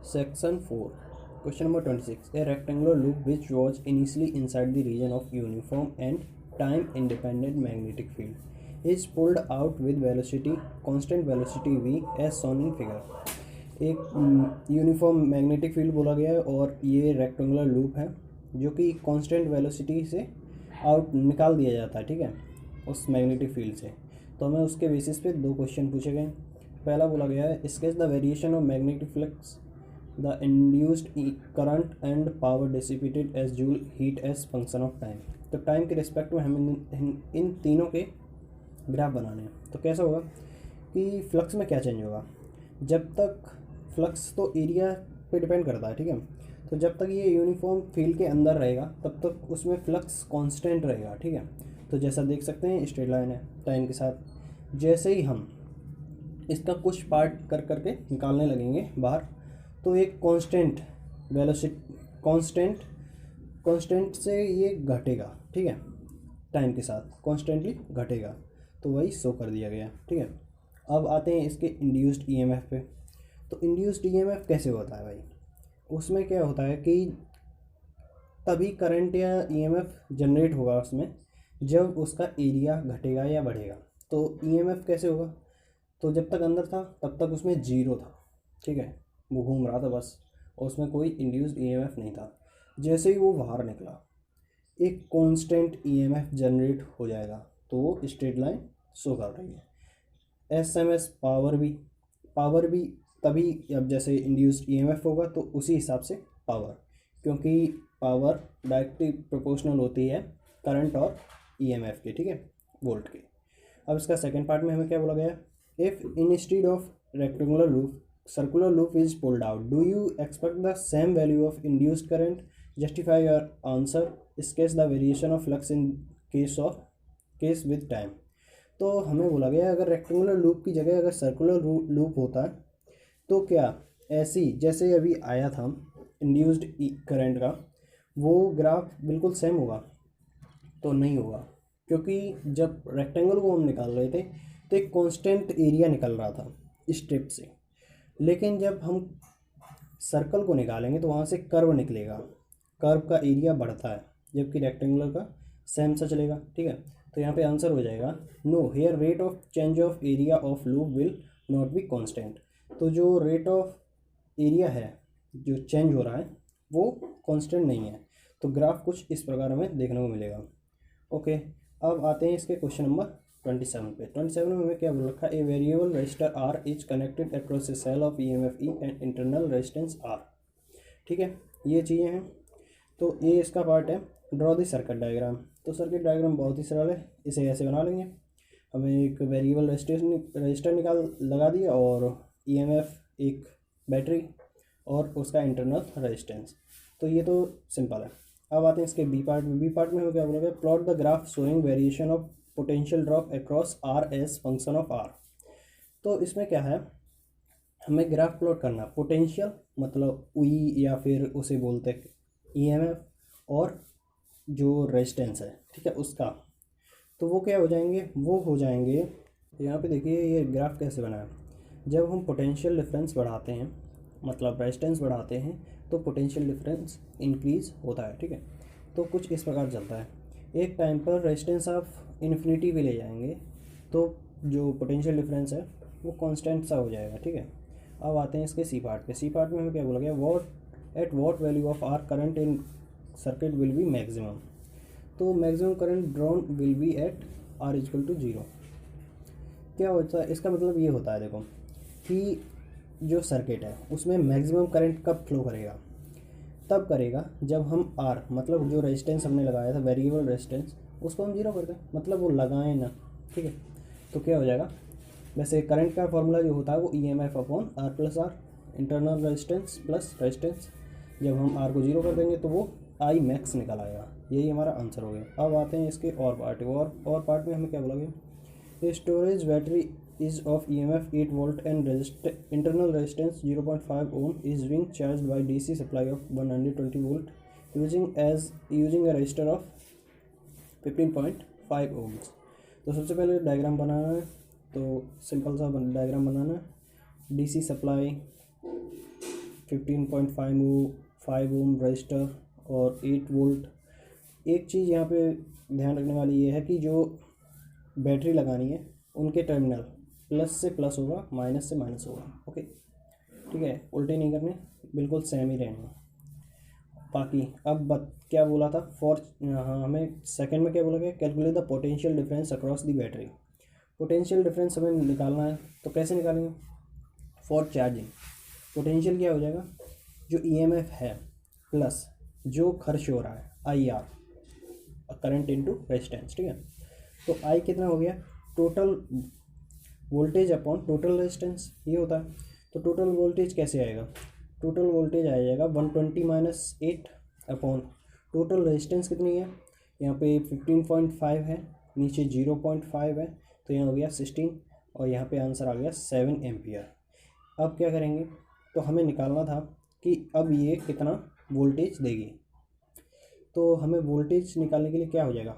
Section 4. Question number 26. A rectangular loop which was initially inside the region of uniform and time independent magnetic field is pulled out with velocity constant velocity v as shown in figure. एक uniform magnetic field बोला गया है और ये rectangular loop है जो कि constant velocity से आउट निकाल दिया जाता है, ठीक है, उस मैग्नेटिक फील्ड से। तो हमें उसके बेसिस पे दो क्वेश्चन पूछे गए। पहला बोला गया है sketch the variation of magnetic flux the induced current and power dissipated as joule heat as function of time. तो टाइम के रिस्पेक्ट में हमें इन तीनों के ग्राफ बनाने हैं। तो कैसा होगा कि फ्लक्स में क्या चेंज होगा, जब तक फ्लक्स तो एरिया पे डिपेंड करता है, ठीक है। तो जब तक ये यूनिफॉर्म फील्ड के अंदर रहेगा तब तक उसमें फ्लक्स कांस्टेंट रहेगा, ठीक है। तो जैसा देख सकते हैं स्ट्रेट लाइन है टाइम के साथ। जैसे ही हम इसका कुछ पार्ट कर करके निकालने लगेंगे बाहर तो एक कांस्टेंट वेलोसिटी कांस्टेंट से ये घटेगा, ठीक है, टाइम के साथ कॉन्स्टेंटली घटेगा। तो वही शो कर दिया गया, ठीक है। अब आते हैं इसके इंड्यूस्ड ईएमएफ पे। तो इंड्यूस्ड ईएमएफ कैसे होता है भाई, उसमें क्या होता है कि तभी करंट या ईएमएफ जनरेट होगा उसमें जब उसका एरिया घटेगा या बढ़ेगा। तो ईएमएफ कैसे होगा, तो जब तक अंदर था तब तक उसमें जीरो था, ठीक है, वो घूम रहा था बस और उसमें कोई इंड्यूस्ड ईएमएफ नहीं था। जैसे ही वो बाहर निकला एक कांस्टेंट ईएमएफ जनरेट हो जाएगा। तो वो स्ट्रेट लाइन शो कर रही है। एसएमएस पावर भी तभी अब जैसे इंड्यूस्ड ईएमएफ होगा तो उसी हिसाब से पावर, क्योंकि पावर डायरेक्टली प्रोपोर्शनल होती है करंट और ईएमएफ के, ठीक है, वोल्ट के। अब इसका सेकंड पार्ट में हमें क्या बोला गया, if instead of rectangular loop circular loop is pulled out, do you expect the same value of induced current? Justify your answer. Sketch the variation of flux in case with time. तो हमें बोला गया अगर rectangular loop की जगह अगर circular loop होता है तो क्या ऐसी जैसे अभी आया था इंड्यूस्ड करंट का वो ग्राफ बिल्कुल सेम होगा? तो नहीं होगा, क्योंकि जब रेक्टेंगल को हम निकाल रहे थे तो एक कांस्टेंट एरिया निकल रहा था स्ट्रिप से, लेकिन जब हम सर्कल को निकालेंगे तो वहाँ से कर्व निकलेगा, कर्व का एरिया बढ़ता है जबकि रेक्टेंगुलर का सेम सा चलेगा, ठीक है। तो यहाँ पे आंसर हो जाएगा no, here rate of change of area of loop will not be constant. तो जो रेट ऑफ एरिया है जो चेंज हो रहा है वो कांस्टेंट नहीं है। तो ग्राफ कुछ इस प्रकार हमें देखने को मिलेगा। ओके, अब आते हैं इसके क्वेश्चन नंबर 27 पे। 27 में हमें क्या बोल रखा है, a variable resistor R is connected across a cell of EMF E and internal resistance r, ठीक है, ये चीज़ें हैं। तो ये इसका पार्ट है, ड्रॉ दी सर्किट डायग्राम। तो सर्किट डायग्राम बहुत ही सरल है, इसे ऐसे बना लेंगे। हमें एक वेरिएबल रजिस्टर लगा दिया और ईएमएफ एक बैटरी और उसका इंटरनल रेजिस्टेंस। तो ये तो सिंपल है। अब आते हैं इसके बी पार्ट में। बी पार्ट में हमें क्या बोला गया, plot the graph showing variation of potential drop across R as function of R. तो इसमें क्या है, हमें ग्राफ प्लॉट करना, पोटेंशियल मतलब ई या फिर उसे बोलते हैं ईएमएफ और जो रेजिस्टेंस है, ठीक है, उसका। तो वो क्या हो जाएंगे, वो हो जाएंगे यहाँ पे देखिए ये ग्राफ कैसे बना है। जब हम पोटेंशियल डिफरेंस बढ़ाते हैं मतलब रेजिस्टेंस बढ़ाते हैं तो पोटेंशियल डिफरेंस इंक्रीज होता है, ठीक है। तो कुछ इस प्रकार चलता है, एक टाइम पर रेजिस्टेंस ऑफ इन्फिनिटी भी ले जाएंगे तो जो पोटेंशियल डिफरेंस है वो कांस्टेंट सा हो जाएगा, ठीक है। अब आते हैं इसके सी पार्ट पे। सी पार्ट में हमें क्या बोला गया, what value of R current in circuit will be maximum. तो maximum current drawn will be at R equal to 0। क्या होता है, इसका मतलब ये होता है देखो कि जो सर्किट है उसमें मैक्सिमम करंट कब फ्लो करेगा, तब करेगा जब हम आर मतलब जो रेजिस्टेंस हमने लगाया था वेरिएबल रेजिस्टेंस उसको हम 0 कर दें, मतलब वो लगाएं ना, ठीक है। तो क्या हो जाएगा, वैसे करंट का फॉर्मूला जो होता है वो EMF upon R plus r, internal resistance plus resistance. जब हम आर को 0 कर देंगे तो वो आई मैक्स निकल आएगा। यही हमारा आंसर हो गया। अब आते हैं इसके और पार्ट और पार्ट में हमें क्या बोला गया, storage battery is of EMF 8 volt and internal resistance 0.5 ohm is being charged by DC supply of 120 volt using a resistor of 15.5 ohms। तो सबसे पहले डायग्राम बनाना है, तो सिंपल सा डायग्राम बनाना है। DC सप्लाई 15.5 ओम रजिस्टर और 8 वोल्ट। एक चीज़ यहाँ पे ध्यान रखने वाली ये है कि जो बैटरी लगानी है उनके टर्मिनल प्लस से प्लस होगा, माइनस से माइनस होगा। ओके, ठीक है, उल्टे नहीं करने, बिल्कुल सेम ही रहने। बाकी अब क्या बोला था फॉर, हाँ हमें सेकंड में क्या बोला गया, calculate the potential difference across the battery. Potential difference हमें निकालना है, तो कैसे निकालेंगे, फॉर चार्जिंग। पोटेंशियल क्या हो जाएगा, जो ईएमएफ है प्लस जो खर्च हो रहा है IR, करंट इनटू रेजिस्टेंस। ठीक है, तो I कितना हो गया, total voltage upon total resistance, ये होता है। तो टोटल वोल्टेज कैसे आएगा, टोटल वोल्टेज आ जाएगा 120 - 8 अपॉन टोटल रेजिस्टेंस कितनी है, यहाँ पे 15.5 है, नीचे 0.5 है, तो यहाँ हो गया 16 और यहाँ पे आंसर आ गया 7 एम्पियर। अब क्या करेंगे, तो हमें निकालना था कि अब ये कितना वोल्टेज देगी। तो हमें वोल्टेज निकालने के लिए क्या हो जाएगा,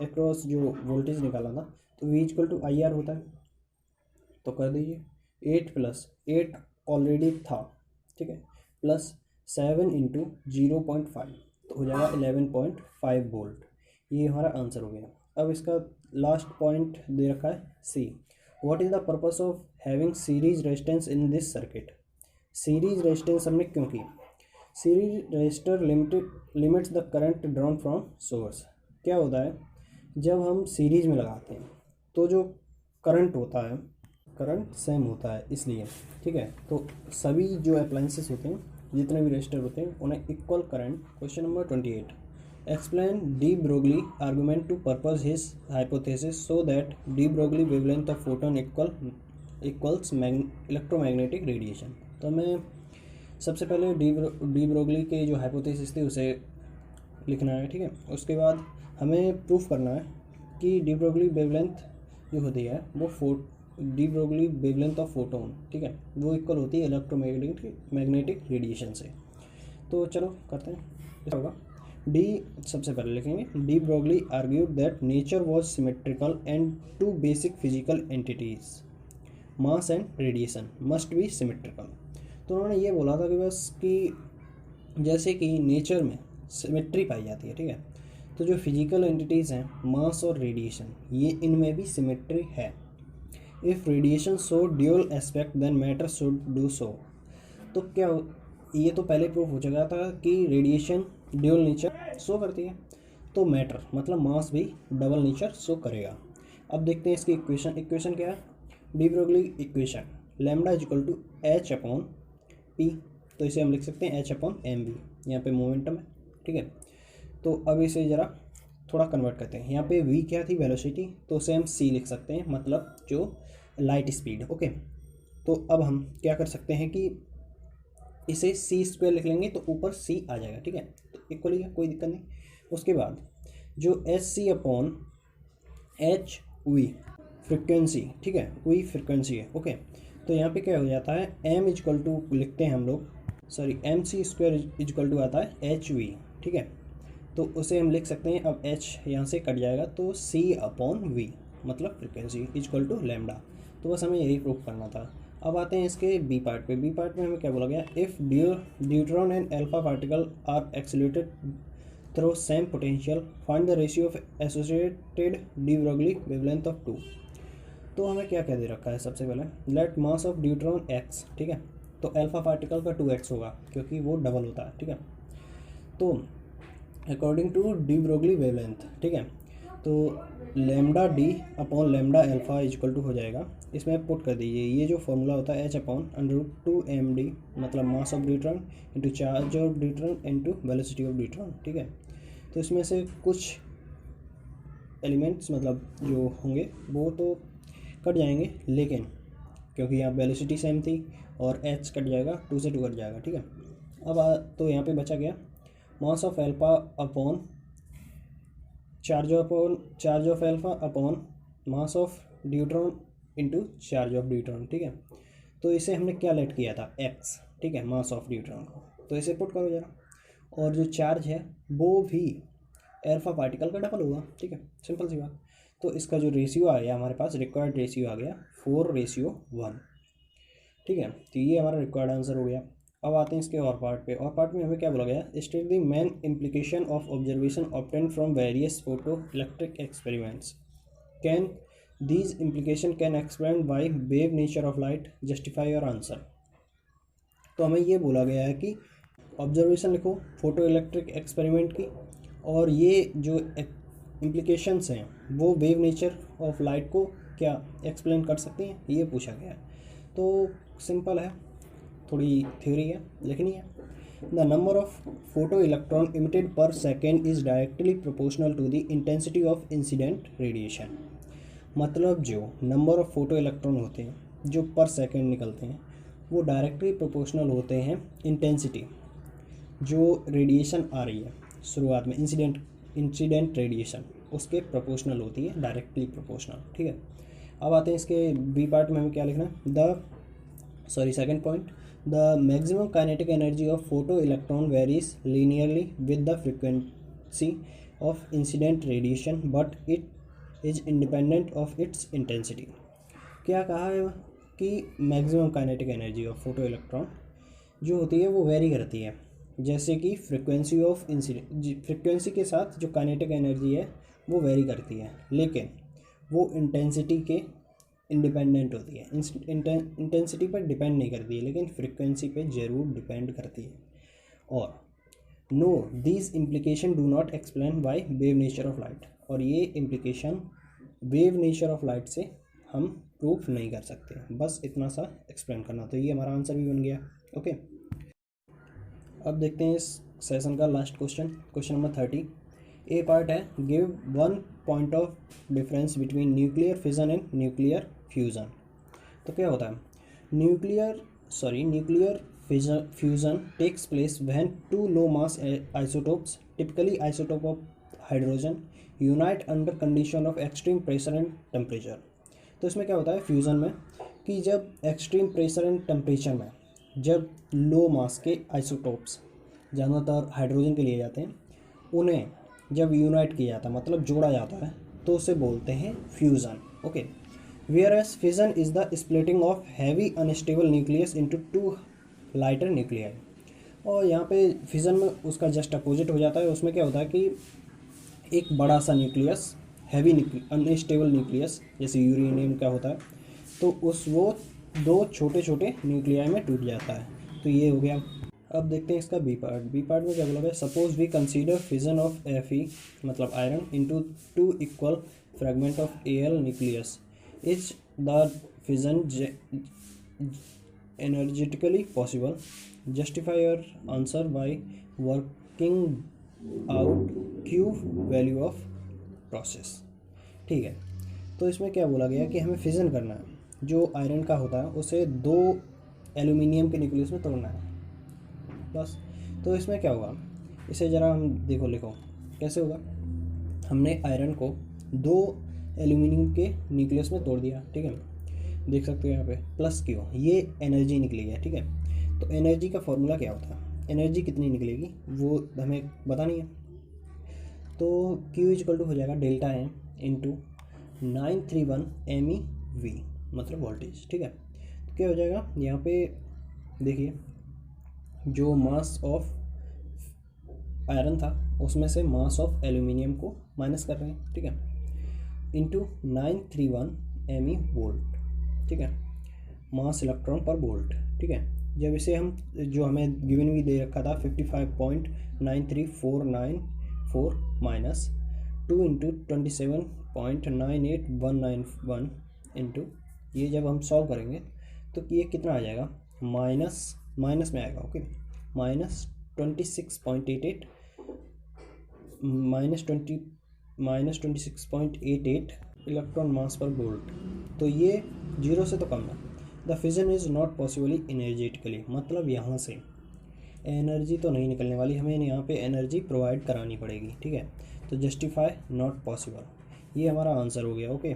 एक्रॉस जो वोल्टेज निकालना था, तो V=IR होता है। तो कर दीजिए 8 + 8 ऑलरेडी था, ठीक है, प्लस 7 × 0.5, तो हो जाएगा 11.5 वोल्ट। ये हमारा आंसर हो गया। अब इसका लास्ट पॉइंट दे रखा है C, what is the purpose of having series resistance in this circuit. Series resistance हमने क्यों की, series register limits the current drawn from source. क्या होता है, जब हम सीरीज में लगाते हैं तो जो करंट होता है, करंट सेम होता है इसलिए, ठीक है। तो सभी जो अप्लायंसेस होते हैं, जितने भी रजिस्टर होते हैं, उन्हें equal current. Question number 28, explain de Broglie argument to purpose his hypothesis so that de Broglie wavelength of photon equals electromagnetic radiation. तो मैं सबसे पहले डी ब्रोगली के जो हाइपोथेसिस थे उसे लिखना है, ठीक है। उसके बाद हमें प्रूफ करना है कि डी ब्रोगली वेवलेंथ जो होती है वो D Broglie wavelength of photon, ठीक है, वो इक्वल होती है इलेक्ट्रोमैग्नेटिक रेडिएशन से। तो चलो करते हैं, ऐसा होगा। डी सबसे पहले लिखेंगे, de Broglie argued that nature was symmetrical and two basic physical entities mass and radiation must be symmetrical. तो उन्होंने ये बोला था कि बस कि जैसे कि नेचर में सिमेट्री पाई जाती है, ठीक है, तो जो फिजिकल एंटिटीज़ हैं मास और रेडिएशन, ये इनमें भी सिमेट्री है। If radiation show dual aspect then matter should do so. तो क्या ये तो पहले प्रूफ हो चुका था कि रेडिएशन ड्यूअल नेचर शो करती है, तो मैटर मतलब मास भी डबल नेचर शो करेगा। अब देखते हैं इसकी इक्वेशन क्या है, डी ब्रोगली इक्वेशन λ=h/p, तो इसे हम लिख सकते हैं h/mv, यहाँ पे मोमेंटम है, ठीक है। तो अब इसे ज़रा थोड़ा कन्वर्ट करते हैं, यहाँ पे v क्या थी, वेलोसिटी, तो उसे हम c लिख सकते हैं, मतलब जो लाइट स्पीड। ओके, तो अब हम क्या कर सकते हैं कि इसे c² लिख लेंगे तो ऊपर c आ जाएगा, ठीक है, तो इक्वली है, कोई दिक्कत नहीं। उसके बाद जो hc/hv फ्रिक्वेंसी, ठीक है, वही फ्रिक्वेंसी है। ओके, तो यहाँ पे क्या हो जाता है, m लिखते हैं हम लोग, सॉरी mc² आता है hv, ठीक है, तो उसे हम लिख सकते हैं। अब h यहाँ से कट जाएगा तो c/v मतलब फ्रिक्वेंसी λ। तो बस हमें यही प्रूफ करना था। अब आते हैं इसके बी पार्ट पे। बी पार्ट में हमें क्या बोला गया, if deuteron and alpha particle are accelerated through same potential find the ratio of associated de Broglie wavelength of 2। तो हमें क्या दे रखा है, सबसे पहले let mass of deuteron x, ठीक है, तो अल्फा पार्टिकल का 2x होगा क्योंकि वो डबल होता है, ठीक है। तो according to de Broglie wavelength, ठीक है, तो λd/λα हो जाएगा, इसमें पुट कर दीजिए ये जो फॉर्मूला होता है h/√2md, मतलब मास of deuteron into charge of deuteron into velocity of deuteron, ठीक है। तो इसमें से कुछ एलिमेंट्स मतलब जो होंगे वो तो कट जाएंगे, लेकिन क्योंकि यहाँ वेलोसिटी सेम थी और h कट जाएगा, 2 से 2 कट जाएगा, ठीक है। अब तो यहाँ पे बचा गया mass of alpha upon charge of alpha upon mass of deuteron into charge of deuteron, ठीक है। तो इसे हमने क्या लेट किया था, x, ठीक है, मास ऑफ ड्यूट्रॉन को, तो इसे पुट करो जरा, और जो चार्ज है वो भी अल्फा पार्टिकल का डबल होगा, ठीक है, सिंपल सी बात। तो इसका जो रेशियो आ गया हमारे पास, रिक्वायर्ड रेशियो आ गया 4:1, ठीक है। तो ये हमारा रिक्वायर्ड आंसर हो गया। अब आते हैं इसके और पार्ट पे। और पार्ट में हमें क्या बोला गया, state the main implication of observation obtained from various photo electric experiments, can these implication can explain why wave nature of light, justify your answer. तो हमें ये बोला गया है कि ऑब्जर्वेशन लिखो फोटो इलेक्ट्रिक एक्सपेरिमेंट की, और ये जो इम्प्लीकेशंस हैं वो वेव नेचर ऑफ लाइट को क्या एक्सप्लेन कर सकती हैं, ये पूछा गया है। तो सिंपल है, थोड़ी थ्योरी है, लिखनी है। The number of photoelectron emitted per second is directly proportional to the intensity of incident radiation. मतलब जो नंबर ऑफ फोटो इलेक्ट्रॉन होते हैं जो पर सेकेंड निकलते हैं वो डायरेक्टली प्रोपोर्शनल होते हैं इंटेंसिटी जो रेडिएशन आ रही है शुरुआत में, इंसिडेंट रेडिएशन उसके प्रोपोर्शनल होती है, डायरेक्टली प्रोपोर्शनल। ठीक है, अब आते हैं इसके बी पार्ट में हमें क्या लिखना है। Second point, the maximum kinetic energy of photo electron varies linearly with the frequency of incident radiation but it is independent of its intensity. क्या कहा है कि maximum kinetic energy of photo electron जो होती है वो वेरी करती है, जैसे कि फ्रिक्वेंसी ऑफ इंसिडेंट, फ्रिक्वेंसी के साथ जो काइनेटिक एनर्जी है वो वेरी करती है, लेकिन वो इंटेंसिटी के इंडिपेंडेंट होती है। इंटेंसिटी पर डिपेंड नहीं करती है, लेकिन फ्रिक्वेंसी पे ज़रूर डिपेंड करती है। और know these implication do not explain by wave nature of light, और ये implication wave nature of light से हम प्रूफ नहीं कर सकते, बस इतना सा एक्सप्लेन करना। तो ये हमारा आंसर भी बन गया। ओके, अब देखते हैं इस सेशन का last question number 30। A part है, give one point of difference between nuclear fission and nuclear fusion. तो क्या होता है, nuclear fusion takes place when two low mass isotopes, typically isotope of hydrogen, unite under condition of extreme pressure and temperature. तो इसमें क्या होता है fusion में कि जब एक्सट्रीम प्रेशर एंड टेम्परेचर में जब लो मास के आइसोटोप्स ज़्यादातर हाइड्रोजन के लिए जाते हैं, उन्हें जब यूनाइट किया जाता है मतलब जोड़ा जाता है, तो उसे बोलते हैं fusion. Okay, whereas fission is the splitting of heavy unstable nucleus into two lighter nuclei. और यहाँ पे फिजन में उसका जस्ट अपोजिट हो जाता है। उसमें क्या होता है कि एक बड़ा सा न्यूक्लियस, हैवी अनस्टेबल न्यूक्लियस जैसे यूरेनियम का होता है, तो वो दो छोटे छोटे न्यूक्लियाई में टूट जाता है। तो ये हो गया। अब देखते हैं इसका बी पार्ट। बी पार्ट में क्या बोला गया, suppose we consider fission of Fe मतलब iron into two equal fragment of Al nucleus, is the fission energetically possible, justify your answer by working out Q value of process. ठीक है, तो इसमें क्या बोला गया कि हमें फिजन करना है, जो आयरन का होता है उसे दो एल्यूमिनियम के न्यूक्लियस में तोड़ना है बस। तो इसमें क्या होगा, इसे ज़रा हम लिखो कैसे होगा। हमने आयरन को दो एल्यूमिनियम के न्यूक्लियस में तोड़ दिया, ठीक है, देख सकते हो यहाँ पे प्लस Q, ये एनर्जी निकली है। ठीक है, तो एनर्जी का फॉर्मूला क्या होता है, एनर्जी कितनी निकलेगी वो हमें पता नहीं है। तो Q इक्वल टू हो जाएगा डेल्टा M इंटू 931 MeV मतलब वोल्टेज। ठीक है, तो क्या हो जाएगा यहाँ पे देखिए, जो मास ऑफ आयरन था उसमें से मास ऑफ एल्यूमिनियम को माइनस कर रहे हैं, ठीक है, इंटू 931 Me वोल्ट। ठीक है, मास इलेक्ट्रॉन पर वोल्ट। ठीक है, जब इसे हम जो हमें गिवन भी दे रखा था 55.93494 माइनस 2 इंटू 27.98191 इंटू ये जब हम सॉल्व करेंगे तो ये कितना आ जाएगा, माइनस में आएगा। Okay, minus 26.88 minus 26.88 electron mass पर वोल्ट। तो ये जीरो से तो कम है। The fission is not possibly energetically, मतलब यहाँ से एनर्जी तो नहीं निकलने वाली, हमें यहाँ पे एनर्जी प्रोवाइड करानी पड़ेगी। ठीक है, तो जस्टिफाई नॉट पॉसिबल, ये हमारा आंसर हो गया। ओके।